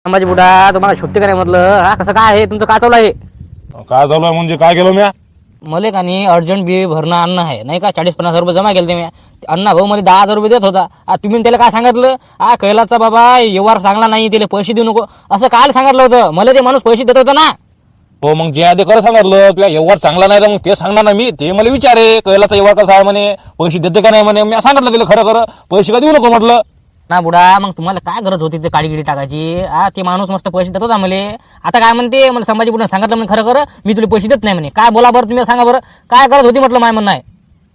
संभाजी बुडा तुम्हाला शोधते का नाही म्हटलं. हा कसं काय आहे तुमचं, काय चालू आहे? काय चालू आहे म्हणजे काय केलं म्या? मले का नाही अर्जंट बी भरणं अन्न आहे नाही का, 40-50 रुपये जमा केले ते मी. अण्णा भाऊ मला 10,000 रुपये देत होता. तुम्ही त्याला काय सांगितलं? कैलाचा बाबा व्यवहार चांगला नाही, त्याला पैसे देऊ नको असं काय सांगितलं होतं? मला ते माणूस पैसे देत होता ना. हो मग जे आहे ते खरं सांगितलं. तुला व्यवहार चांगला नाही तर मग ते सांगणार ना मी. ते मला विचारे कैलाचा व्यवहार कसा आहे म्हणे, पैसे देते का नाही म्हणे. मी सांगितलं तिला खरं खरं पैसे का देऊ नको म्हटलं ना बुडा. मग तुम्हाला काय गरज होती ते काळीगिरी टाकायची? ते माणूस मस्त पैसे देत होता मला. आता काय म्हणते मला संभाजी बुडा सांगितलं म्हणे खरं खरं मी तुला पैसे देत नाही म्हणे. काय बोला बरं तुम्ही, सांगा बरं काय गरज होती म्हटलं. माय म्हणणं आहे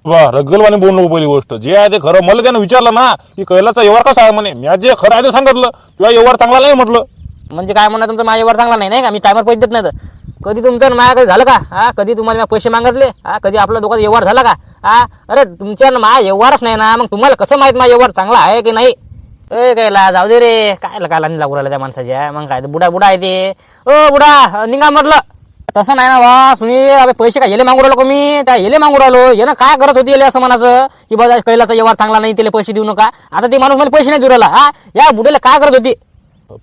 वा रग्गलवाने बोलू नको. पहिली गोष्ट जे आहे ते खरं. मला त्यानं विचारलं ना की कैलाचा व्यवहार कसा आहे म्हणे. मी जे खरं आहे ते सांगितलं. तुला व्यवहार चांगला नाही म्हटलं. म्हणजे काय म्हणणं तुमचं, माझ्या व्यवहार चांगला नाही का? मी टायमर पैसे देत नाही तर कधी तुमचं माझ्या कधी झालं का? कधी तुम्हाला पैसे मागितले? कधी आपल्या दोघांचा व्यवहार झाला का? अरे तुमच्या माझा व्यवहारच नाही ना, मग तुम्हाला कसं माहित माझा व्यवहार चांगला आहे की नाही? कायला जाऊ दे रे, काय काला लागू राहिला त्या माणसाच्या. मग काय बुडा बुडा आहे ते. ओ बुडा निघा म्हटलं. तसं नाही ना वा सुनील. अबे पैसे काय येले मागू राहिलो का मी? त्या येले मागू राहिलो. यानं काय गरज होती येले असं म्हणायचं की बाबा कैलाचा व्यवहार चांगला नाही, त्याला पैसे देऊ नका. आता ते माणूस मला पैसे नाही देऊ राहिला. या बुड्याला काय गरज होती?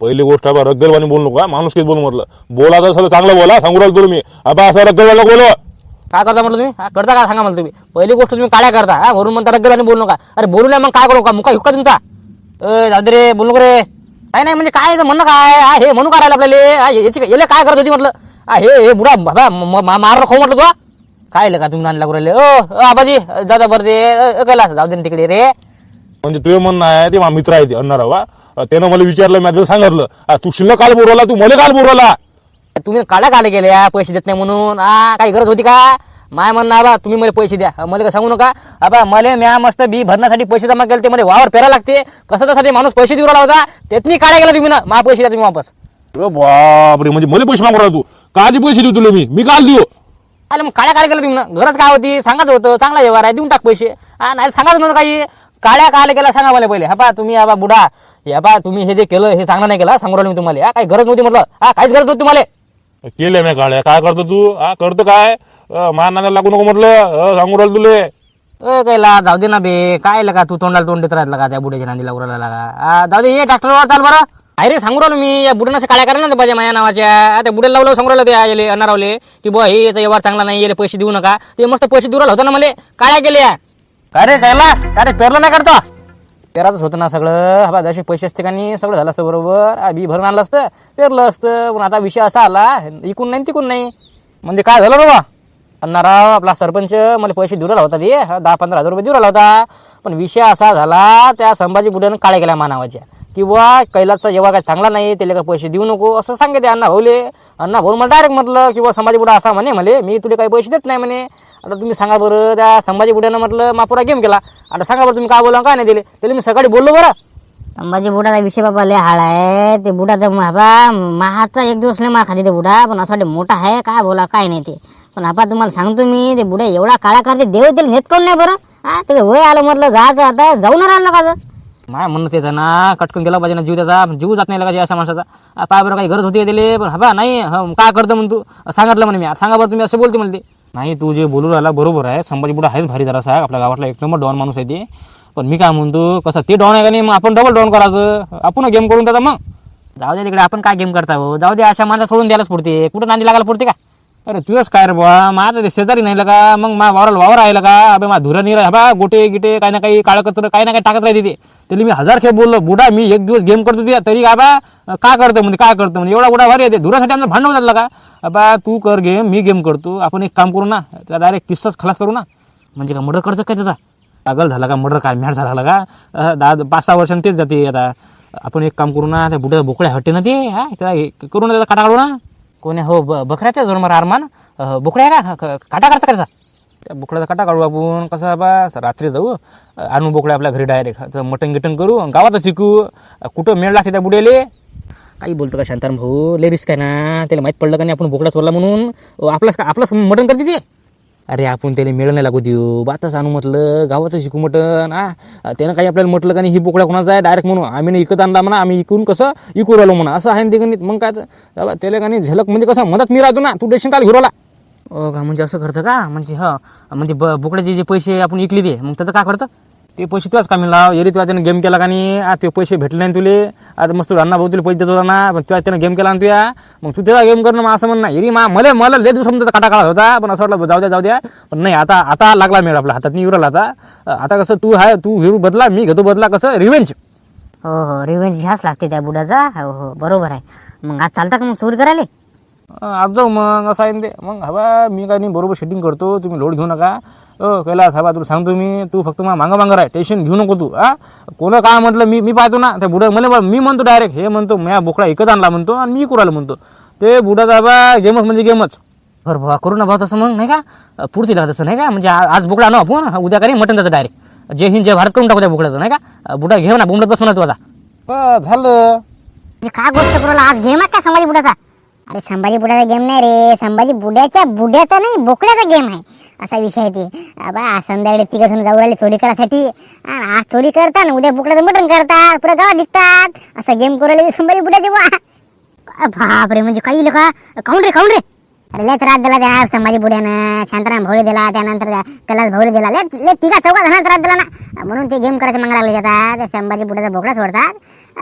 पहिली गोष्ट आहे रग्गलवाने बोलू नको. माणूस किती बोलू म्हटलं. बोला तर सगळं चांगलं बोला. सांगू राहिलो तुला मी. आता असं रग्गलवाला बोलव. काय करता म्हटलं तुम्ही? करता काय सांगा मला तुम्ही. पहिली गोष्ट तुम्ही काळ्या करता वरून म्हणता रग्गलवाने बोलू नका. अरे बोलू नये मग काय करू का? मुका हुक्का तुमचा. जाऊ दे रे, बोलू नको रे. काय नाही म्हणजे काय म्हणणं काय? हे म्हणू काय आपल्याला? याची याला काय करत होती म्हटलं? हे बुडा बाबा मार खाऊ म्हटलं तुला. काय का तुम्ही आणला राहिले? आबाजी जाऊ बरं ते कैलास जाऊ दे तिकडे रे. म्हणजे तुझं म्हणणं आहे ते मित्र आहे ते अण्णाराव. त्यानं मला विचारलं, मी त्याला सांगितलं. तू शिल्लक काल बोलवला, तू मला काल बोलवला. तुम्ही काढा काले गेल्या पैसे देत नाही म्हणून. काही गरज होती का? माय म्हणणं आबा तुम्ही मला पैसे द्या. मला काय सांगू नका आबा. मला म्या मस्त बी भरण्यासाठी पैसे जमा केले, ते मला वावर पेरा लागते. कसं तसा ते माणूस पैसे देऊ राहिला होता, त्यातनी काढा गेला तुम्ही ना. मा पैसे द्या तुम्ही वापस. बापरे, म्हणजे मला पैसे मागू राहिला तू? काळजी पैसे देऊ तुला मी काल देऊ? अरे मग काळ्या काळे गेलं तुम्ही ना. गरज काय होती? सांगायचं होतं चांगला व्यवहार आहे देऊन टाक पैसे. नाही सांगायचं नव्हतं काही. काळ्या काले गेला सांगा मला पहिले. हा तुम्ही आबा बुडा तुम्ही हे जे केलं हे चांगलं नाही केलं सांगू राहिलो मी तुम्हाला. काही गरज नव्हती म्हटलं. काहीच गरज नव्हती तुम्हाला. केलं मी काळ्या. काय करतो तू? करतो काय? मान नाण्याला लागू नको म्हटलं. सांगू राहिलो तुले. कायला जाऊ दे ना बे. काय लगा तू तोंडाला तोंड देत राहिला का त्या बुड्याच्या नांदी लागू राहिला का? जाऊ दे ये डॉक्टरवर चाल बरं. अरे सांगू राहिलो मी या बुड्यानं काळ्या करायला ना पाहिजे माझ्या नावाच्या. त्या बुड्याला लावलं सांगू राहिलं ते याले अण्णारावले की बुवा हे याचा व्यवहार चांगला नाही, याला पैसे देऊ नका. ते मस्त पैसे देऊ राहिलं होतं ना मला. काळ्या केल्या काय रे कैलास? काय रे पेरलं नाही करतो? पेराचंच होतं ना सगळं. हा जसे पैसे असते का नाही सगळं झालं असतं बरोबर. बी भरून आणलं असतं, पेरलं असतं. पण आता विषय असा आला इकून नाही तिकून नाही. म्हणजे काय झालं बाबा? अण्णाराव आपला सरपंच मला पैसे देऊ राहिला होता, ते 10-15 हजार रुपये देऊ राहिला होता. पण विषय असा झाला त्या संभाजी बुड्यानं काळ्या केल्या मानावाच्या की बुवा कैलासचा जेव्हा काय चांगला नाही त्याला काय पैसे देऊ नको असं सांगितले अण्णा भाऊले. अण्णा भाऊ मला डायरेक्ट म्हटलं की बुवा संभाजी बुडा असा म्हणे मला मी तुला काही पैसे देत नाही म्हणे. आता तुम्ही सांगा बरं. त्या संभाजी बुड्यानं म्हटलं मापुरा गेम केला. आता सांगा बरं तुम्ही काय बोला काय नाही दिले त्याला. मी सकाळी बोललो बरं. संभाजी बुडाचा विषय बाबा लय हाड आहे. ते बुडाचं बाबा महाचा एक दिवस लय मार खाते ते बुडा. पण असा मोठा आहे काय बोला काय नाही ते. पण आपा तुम्हाला सांगतो मी ते बुडा एवढा काळा करते देव त्याला नेत कोण नाही बरं. त्याचं वय आलं म्हटलं जायचं आता जाऊन राहिलं का? माय म्हणणं त्याचा ना कटकून गेला पाहिजे ना जीव त्याचा. जीव जात नाही लागायचा अशा माणसाचा. पाय बरं काही गरज होती दिले पण हबा नाही. काय करतो म्हणून तू सांगितलं म्हणे मी. सांगा बरं तुम्ही असं बोलते म्हणते. नाही तू जे बोलू राहिला बरोबर आहे. संभाजी बुडा आहेच भारी जरा साहेब. आपल्या गावातला एक नंबर डॉन माणूस आहे ते. पण मी काय म्हणतो कसं ते डॉन आहे का नाही मग आपण डबल डॉन करायचं. आपण गेम करून त्याचा मग जाऊ दे तिकडे. आपण काय गेम करता हो? जाऊ दे. अशा माणसा सोडून द्यायलाच पुरते. कुठं नांदी लागायला पुरते का? अरे तुझंच काय रे बा. माझं ते शेजारी नाही का मग वावर आहे का? अबे मा धुरा नाही हबा. गोटे गिटे काही ना काही काळं कचरं काही ना काही टाकत राहते ते. त्याला मी 1000 खेळ बोललो बुडा मी एक दिवस गेम करतो तुझ्या तरी काय बा काय करतो म्हणजे काय करतो म्हणजे एवढा बुडा भारी येते. धुरासाठी आमचं भांडण झालं का? बा तू कर गेम मी गेम करतो. आपण एक काम करू ना त्याला डायरेक्ट किस्साच खलास करू ना. म्हणजे का मर्डर करतं काय त्याचा? पागल झाला का? मर्डर काय मॅट झाला का? 5-6 वर्षांनी तेच जाते. आता आपण एक काम करू ना त्या बुड्या बोकड्या हट्टे ना ते. त्याला करू ना त्याला काटा काढू ना. कोणी हो बकऱ्याच्या जोर मारा अरमान बोकड्या का काटा करता का? त्या बोकड्याचा काटा काढू आपण. कसं बा रात्री जाऊ आणू बोकड्या आपल्या घरी डायरेक्ट मटण गिटण करू गावातच शिकू. कुठं मेळ लागते त्या बुड्याले. काही बोलतो का शांताराम भाऊ? लय रिस्क आहे ना. त्याला माहीत पडलं का नाही आपण बोकडा चोरला म्हणून आपलं मटण करते ते. अरे आपण त्याला मेळ नाही लागू देऊ. बातच आणू म्हटलं गावातच शिकू मटण. त्यानं काही आपल्याला म्हटलं का नाही ही बोकड्या कोणाचा आहे डायरेक्ट म्हणून आम्ही नाही इकत आणला म्हणा. आम्ही इकून कसं इकू राहिलो म्हणा असं आहे ना ते. मग काय त्याला का नाही झलक म्हणजे कसं मदत मी राहतो ना. तू डेशन काल घेऊन आला का म्हणजे असं करतं का? म्हणजे म्हणजे बोकड्याचे जे पैसे आपण इकले ते मग त्याचं काय करतं? ते पैसे तुझ्याच कामी लाव. एरी तुझ्या त्यानं गेम केला का नाही, ते पैसे भेटले नाही तुले. आता मस्त अण्णा भाऊ तुला पैसे देत होता ना, पण तुझ्या त्यानं गेम केला ना तुया, मग तू त्याचा गेम करणं असं म्हणणं. एरी मला लय दिवसांनी त्याचा काटा काढत होता, पण असं वाटलं जाऊ द्या. पण नाही, आता लागला मेळ आपल्या हातात नाही उरला. आता कसं तू हिरू बदला, मी घेतो बदला, कसं रिव्हेंज. हो रिव्हेंज घ्याच लागते त्या बुडाचा. हो बरोबर आहे. मग आज चालता का मग चोरी करायला? आज जाऊ मग, असं आहे ना ते. मग हवा मी काय नाही बरोबर शेटिंग करतो, तुम्ही लोड घेऊ नका. कैलास हवा तुला सांगतो मी, तू फक्त मला मागं आहे, टेन्शन घेऊ नको तू. कोणं काय म्हटलं मी पाहतो ना. त्या बुडा मला मी म्हणतो डायरेक्ट, हे म्हणतो म्या बोकडा एकच आणला म्हणतो आणि मी कुराला म्हणतो. ते बुडाचा बा गेमच म्हणजे गेमच. बरं बाबा करू ना भाऊ तसं मग, नाही का पुढती लागत तसं, नाही का. म्हणजे आज बोकडा आणू आपण, उद्या काही मटन त्याचं डायरेक्ट जय हिंद जय भारत करून टाकू त्या बोकड्याचं, नाही का. बुडा घेऊ ना, बुमडत बस म्हणा तू आता. झालं काय गोष्ट करू आज गेम आहे का संभाजी बुडाचा? अरे संभाजी बुडाचा गेम नाही रे, संभाजी बुड्याचा नाही बोकड्याचा गेम आहे. असा विषय आहे ते. बा संध्याकाळी तिघ जण जाऊ राहिले चोरी करायसाठी, आणि आज चोरी करतात उद्या बोकड्याचं मटण करतात, पुढे गावात दिसतात. असा गेम करू राहिले संभाजी बुडाचे. बापरे, म्हणजे काही का खाऊन रे. अरे लय त्रास दिला त्या संभाजी बुड्यानं. शांताराम भोवरे दिला, त्यानंतर कैलास भोवरे दिला, लय तिघा चौघा जणांना त्रास दिला ना. म्हणून ते गेम करायचे मागं लागले जातात. त्या संभाजी बुड्याचा बोकडा सोडतात,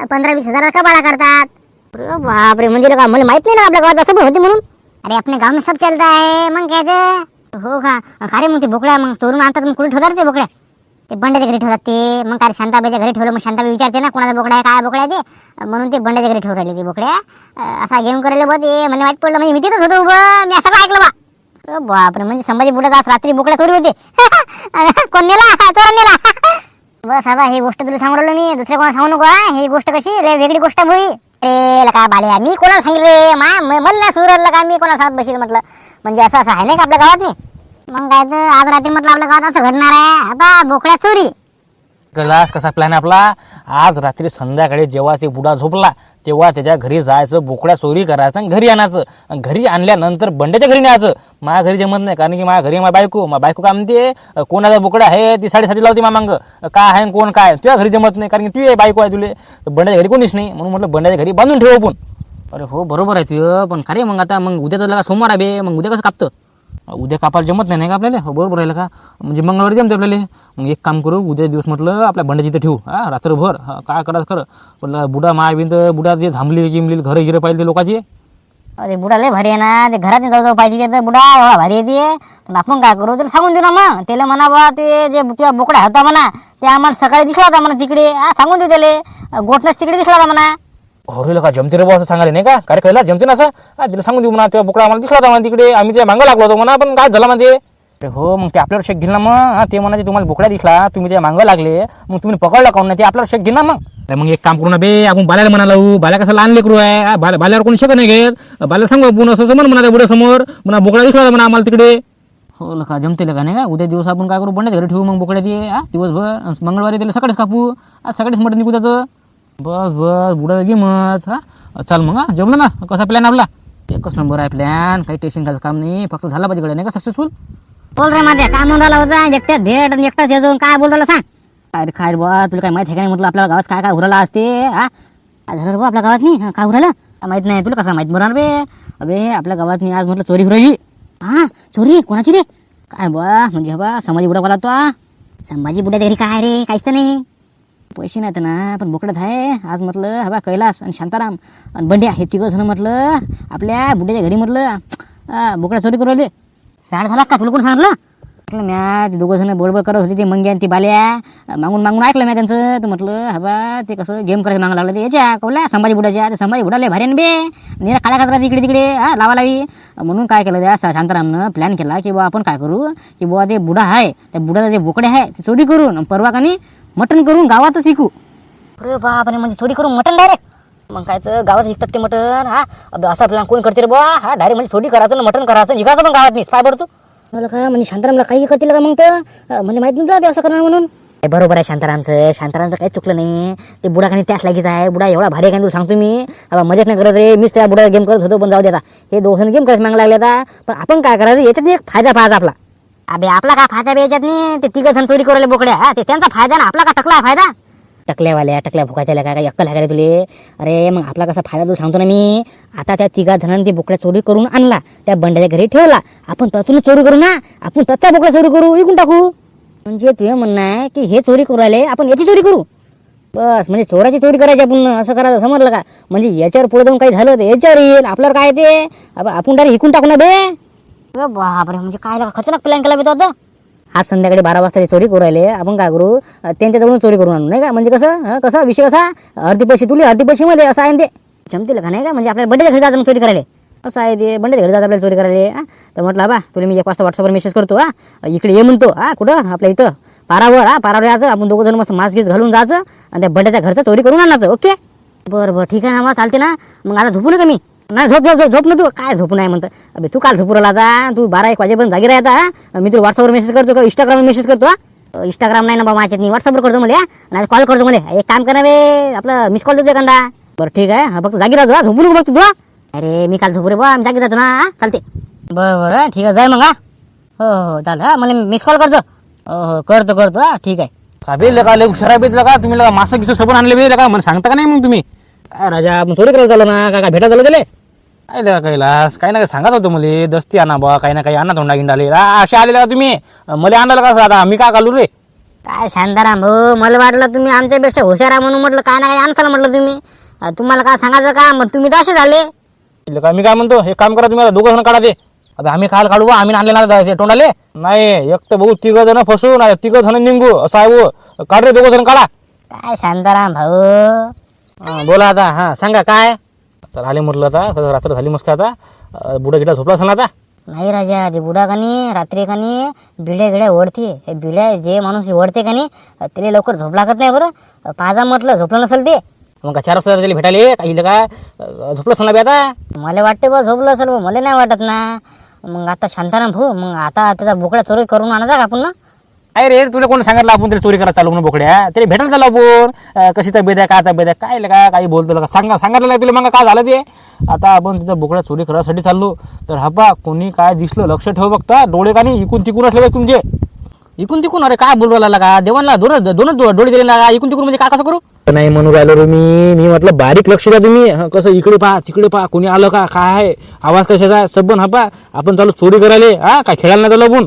15-20 हजार कबाडा करतात. बापरे, म्हणजे का मला माहित नाही ना आपल्या गावात असं पण होते म्हणून. अरे आपल्या गाव में सब चलता है. मग काय ते हो का अरे मग ते बोकड्या मग चोरून आणतात, मग कुठे ठेवतात ते बोकड्या? ते बंड्याच्या घरी ठेवतात ते. मग काय शांताबाईच्या घरी ठेवलं, मग शांताबाई विचारते ना कोणाचा बोकडा आहे, काय बोकडा आहे ते. म्हणून ते बंड्याच्या घरी ठेवून राहिले ते बोकड्या. असा गेम करायला बघ ते मला माहित पडलं, म्हणजे मी तिथंच होतो उभं, मी असं ऐकलं बा. बापरे, म्हणजे संभाजी बुडाचा आज रात्री बोकड्या चोरी होते. कोण नेला? चोरून नेला. बस आता ही गोष्ट तुला सांगू राहिलो मी, दुसऱ्या कोणाला सांगू नको. ही गोष्ट कशी रे वेगळी गोष्ट होई. अरे लका बाल्या, मी कोणाला सांगितलं रे? मला सुरलं का मी कोणाला सांगत बसेल म्हटलं. म्हणजे असं आहे नाही का आपल्या गावात नाही. मग काय तर आज रात्री म्हटलं आपल्या गावात असं घडणार आहे. बा बोकड्या चोरी. कैलास कसा प्लॅन आपला, आज रात्री संध्याकाळी जेव्हा ते बुडा झोपला तेव्हा त्याच्या घरी जायचं, बोकड्या चोरी करायचं आणि घरी आणायचं. घरी आणल्यानंतर बंड्याच्या घरी न्यायचं. माझ्या घरी जमत नाही, कारण की माझ्या घरी माझी बायको काय म्हणते, कोणाचा बोकडा आहे ती साडेसाती लावते मामांग, काय आहे कोण काय. तुझ्या घरी जमत नाही, कारण की तू बायको आहे तुले, बंड्याच्या घरी कोणीच नाही. म्हणून म्हटलं बंड्याच्या घरी बांधून ठेवू आपण. अरे हो बरोबर आहे तुझं, पण खरे मग आता मग उद्या तर सोमवार आहे बे, मग उद्या कसं कापतं? उद्या कापायला जमत नाही का आपल्याला? हो बरोबर राहिलं का, म्हणजे मंगळवारी जमते आपल्याला. मग एक काम करू, उद्या दिवस म्हटलं आपल्या बंड्याची इथं ठेवू, रात्रभर. काय करायचं खरं, पण बुडा माय तर बुडा जे थांबली गिमली घरं गिरं पाहिजे ते लोकांची. अरे बुडा लय भारी आहे ना, ते घरात जाऊ पाहिजे तर बुडा एवढा भारी येते. पण आपण काय करू, तर सांगून देऊ ना मग त्याला, म्हणा बा ते जे तुझ्या बोकडा होता म्हणा ते आम्हाला सकाळी दिसला होता म्हणा तिकडे. सांगून देऊ त्याला, गोठणच तिकडे दिसला होता म्हणा. हो का जमते रे बा असं सांगायला, नाही का? काय कैला जमते ना असं. तिला सांगून देऊ म्हणा, तेव्हा बोकडा आम्हाला दिसला होता म्हणा तिकडे, आम्ही त्या मागं लागलो होतो म्हणा, पण काय झालं म्हणजे. हो मग ते आपल्यावर शेक घेईल ना मग. ते म्हणायचे तुम्हाला बोकडा दिसला, तुम्ही त्या मागं लागले, मग तुम्ही पकडला काऊन नाही, ते आपल्यावर शेक घेईल ना मग. मग एक काम करू ना बे, आपण बाल्याला म्हणा लावू. बाल्या कसं लहान लेकरू आहे, बाल्यावर कोणी शेक नाही घेत. बाल्याला सांगू आपण असं म्हणा बुड्या समोर म्हणा बोकडा दिसला होता म्हणा आम्हाला तिकडे. हो लका जमते का नाही का? उद्या दिवस आपण काय करू, बंड्याच्या घरी ठेवू मग बोकड्या ते दिवसभर. मंगळवारी त्याला सकाळीच कापू, आज सकाळीच मटण निघू त्याचं. बस बुडा गेमच. चाल मग जमलं ना. कसा प्लॅन आपला? एकच नंबर आहे प्लॅन, काही टेन्शन घ्यायचं काम नाही, फक्त झाला पाहिजे कडे नाही का सक्सेसफुल. बोल रे माझ्या काय म्हणून राहिला होता, एकट्यात भेट आणि एकटाच येऊन काय बोल राहिला सांग. काय रे काय बा, तुला काय माहिती आहे का नाही म्हटलं आपल्या गावात काय काय उराला असते. काय झालं बा आपल्या गावात नाही, काय उराला माहित नाही तुला? कसं माहित बरं बे? अबे आपल्या गावात नाही आज म्हटलं चोरी उराली. चोरी कोणाची रे? काय बा म्हणजे बा संभाजी बुडा बोला तो. संभाजी बुड्याच्या घरी काय रे? काहीच तर नाही, पैसे नाहीत ना, पण बोकडत आहे. आज म्हटलं हवा कैलास आणि शांताराम आणि बंड्या हे तिघं जण म्हटलं आपल्या बुड्याच्या घरी म्हटलं बोकडा चोरी करू राहिले. शाळा झाला का तुला कोण सांगितलं? म्हटलं म्या ते दोघं जण बडबड करत होते, ते मंग्या आणि ती बाल्या. मागून ऐकलं म्या त्यांचं, तर म्हटलं हवा ते कसं गेम करायचं मागं लागलं ते याच्या कवल्या संभाजी बुडाच्या. ते संभाजी बुडाले भारी बे, निरा काळ्या कचरा इकडे तिकडे लावा लावी. म्हणून काय केलं त्या शांतारामनं प्लॅन केला की बा आपण काय करू की बुवा ते बुडा आहे, त्या बुडाचा जे बोकडे आहे ते चोरी करून परवा कानी मटण करून गावातच विकू. अरे बापरे, म्हणजे चोरी करून मटण डायरेक्ट. मग काय तर गावात विकतात ते मटण. असा प्लॅन कोण करते रे बा? डायरेक्ट म्हणजे चोरी करायचं ना मटण करायचं, विकायचं पण गावात नाही. पाय पडतो मला काय म्हणजे शांतारामला काही करतील का मग? तर म्हणजे माहित नव्हतं ते असं करणार म्हणून. बरोबर आहे शांतारामचं काही चुकलं नाही. ते बुडा खाली त्याच लागीच आहे. बुडा एवढा भारी आहे का तुला सांगतो मी. मजाच नाही करत रे, मीच त्या बुडा गेम करत होतो, पण जाऊ देता हे दोघं गेम करायचं मागं लागले आता. पण आपण काय करायचं, याच्यात एक फायदा पाहायचा आपला. अबे आपला काय फायदा बे याच्यात नाही, ते तिघं जण चोरी करायला बोकड्या, ते त्यांचा फायदा ना, आपला का टकला फायदा. टकल्या भुकाच्या काय अक्कल आहे का तुले? अरे मग आपला कसा फायदा तू सांगतो ना मी. आता त्या तिघा जणांनी ते बोकड्या चोरी करून आणला, त्या बंड्याच्या घरी ठेवला. आपण त्यातून चोरी करू ना, आपण त्याचा बोकड्या चोरी करू, विकून टाकू. म्हणजे तुझं म्हणणं आहे की हे चोरी करू राहिले, आपण याची चोरी करू? बस म्हणजे चोराची चोरी करायची आपण, असं करायचं, समजलं का? म्हणजे याच्यावर पुढे जाऊन काही झालं तर याच्यावर येईल, आपल्यावर काय ते आपण डायरेक्ट हिकून टाकू ना बे. बापरे, म्हणजे काय खतरनाक प्लॅन केला बे तो आता. आज संध्याकाळी 12 वाजता चोरी करू राहिले, आपण काय करू, त्यांच्याजवळून चोरी करून आणू, नाही का? म्हणजे कसं कसं विषय कसा, अर्धी पैसे तुले अर्धी पैसे मध्ये, असं आहे ते. जमतील का नाही का? म्हणजे आपल्याला बंडेच्या घरी जायचं मग चोरी करायला, असं आहे ते. बंडेच्या घरी जायचं आपल्याला चोरी करायला. तर म्हटलं बा तुला मी 1 वाजता व्हॉट्सअपवर मेसेज करतो, इकडे ये म्हणतो, कुठं आपल्या इथं पारावर, पारावर यायचं, आपण दोघं जण मस्त मास्क गीस घालून जायचं आणि त्या बंड्याच्या घरचं चोरी करून आणायचं. ओके, बरं बरं, ठीक आहे ना, मग चालते ना. मग आता झोपू नका मी, नाही झोप झोप झोप ना. तू काय झोपू नाही म्हणतं? अबे तू काल झोपू राहिला आता, तू 12-1 वाजेपर्यंत जागी राहता. मी तुला व्हॉट्सअपवर मेसेज करतो का इंस्टाग्रामवर मेसेज करतो? इंस्टाग्राम नाही ना बाबा माझ्यात, व्हॉट्सअपवर करतो मला, नाही कॉल करतो मला. एक काम करा बे, आपलं मिस कॉल देतो एखादा. बरं ठीक आहे, फक्त जागी राहतो, झोपू नको बघ तू. अरे मी काल झोपू रे बा, मी जागी राहतो ना. चालते, बरं बरं ठीक आहे, जाय मग. हो हो चालेल, मला मिस कॉल करतो. हो करतो ठीक आहे. का बे लगा लय शराब येत लगा तुम्ही, लगा मासा गिसं सबन आणले बे लगा, मला सांगता का नाही मग तुम्ही? काय राजा, आपण चोरी करायला चाललो ना, काय भेटा झालं गेले काय लगा कैलास? काही ना काही सांगत होतं मला, दस्ती आणा बा, काही ना काही आणा, तोंडा गिंडाले असे आले का तुम्ही? मला आणलं का आता, मी काय घालू रे? काय शांताराम भाऊ, मला वाटलं तुम्ही आमच्यापेक्षा हुशार आहे म्हणून म्हटलं काय ना काय आणसाल म्हटलं तुम्ही. तुम्हाला काय सांगायचं का? मग तुम्ही तर असे झाले. का मी काय म्हणतो, हे काम करा तुम्ही, आता 2 जण काढा ते. आता आम्ही खायला काढू बा, आम्ही आणले ना ते तोंडाले. नाही एक तर भाऊ 3 जण फसू, नाही 3 जण निघू, असं आहे भाऊ. काढ रे 2 जण काढा. काय शांताराम भाऊ, बोला आता, हां सांगा काय. चल आले म्हटलं आता, रात्र झाली मस्त. आता बुडा गिडा झोपला असेल आता. नाही राजा, ते बुडा कानी रात्री कानी बिड्या गिड्या ओढते. हे बिड्या जे माणूस ओढते कानी त्याला लवकर झोप लागत नाही. बरं पाजा म्हटलं झोपलं नसेल ते. मग 4 वाजता त्याला भेटायले काही काय झोपलं असेल ना बे आता. मला वाटते बा झोपलं असेल, मला नाही वाटत ना. मग आता शांताराम भाऊ, मग आता त्याचा बोकडा चोरी करून आणायचा का आपण ना? अरे रे तुला कोण सांगितलं आपण त्याला चोरी करायला चालू म्हणून बोकड्या? त्याला भेटायला चालू आपण. कशी तब्येत आहे, काय तब्येत आहे, काय लगा काही बोलतो लगा, सांगितलं तुला मग काय झालं ते. आता आपण तिचा बोकडा चोरी करायसाठी चाललो तर हबा कोणी काय दिसलं लक्ष ठेव बघता. डोळे का नाही इकून तिकून असले पाहिजे तुमचे, इकून तिकून. अरे काय बोलू राहिला का? देवांना दोनच डोळे दिले ना, इकून तिकून म्हणजे काय कसं करू? नाही म्हणून राहिलो रे मी म्हटलं बारीक लक्ष द्या तुम्ही. कसं इकडे पहा तिकडे पहा, कोणी आलं का, काय आहे, आवाज कशाचा, सबन हबा. आपण चालू चोरी करायला, काय खेळायला नाही चालू आपण.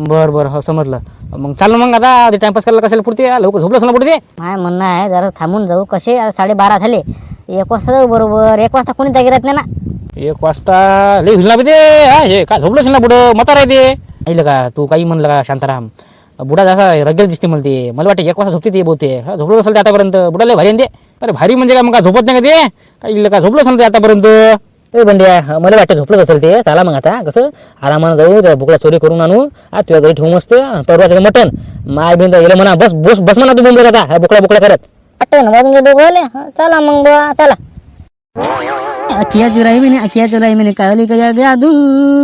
बरं हो समजलं. मग चाललं मग आता ते टाइमपास करायला कशाला पुरते, लवकर झोपलं असं ना पुढे. काय म्हणणं आहे, जरा थांबून जाऊ. कसे 12:30 झाले, 1 वाजता जाऊ. बरोबर 1 वाजता कोणी जागी राहत नाही ना. 1 वाजता लई होईल ना बे ते. हे काय झोपलं असेल ना पुढं, मता राहते. ऐकलं का तू काही म्हणलं का शांताराम? बुडा जसा रगेल दिसते मला ते. मला वाटतं 1 वाजता झोपते ते बहुते. झोपलं असेल ते आतापर्यंत. बुडा लय भारी आहे ते. अरे भारी म्हणजे काय, मग काय झोपत नाही का ते? काही का झोपलं असेल ते आतापर्यंत. बंड्या मला वाटतं झोपलंच असेल ते. चला मग आता कसं आरामानं जाऊ, त्या बोकडा चोरी करून आणू. तुझ्या घरी ठेवू मस्त परवाचं मटण. माय बिंद गेलं म्हणा, बस बस बस म्हणा तू बोंबलत आता बोकडा करत. वाटतं ना तुमचे दोघं आले. चला मग बुवा, चला. अखिया चुराई मैंने काली का जादू,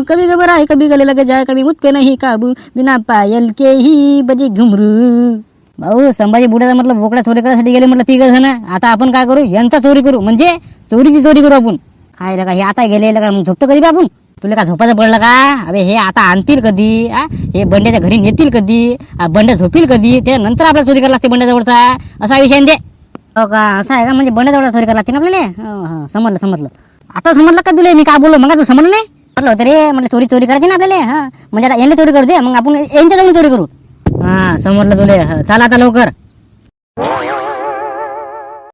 कभी खबर आहे कभी गले लग जाए, कभी मुझको नहीं काबू, बिना पायल के ही बजे घुमरू. भाऊ संभाजी बुड्याचा म्हटलं बोकडा चोरी करायसाठी गेले म्हटलं 3 जण. आता आपण काय करू, यांचा चोरी करू, म्हणजे चोरीची चोरी करू आपण. काय लगा हे आता गेले लगा, मग झोपतो कधी आपण? तुला का झोपायचं पडलं का? अबे हे आता आणतील कधी? हे बंड्याच्या घरी नेतील कधी? बंड्या झोपील कधी? त्यानंतर आपल्याला चोरी करायला लागते बंड्याजवळचा, असा विषय दे. हो का, असं आहे का? म्हणजे बंड्याजवळ चोरी करायला लागते ना आपल्याला. समजलं. आता समजलं का तुला मी काय बोललो? मग तू समजलं नाही? म्हटलं होतं रे, म्हटलं चोरी करायची ना आपल्याला. म्हणजे आता यांनी चोरी करू दे, मग आपण यांच्याजवळ चोरी करू. समजलं तुला. चला आता लवकर.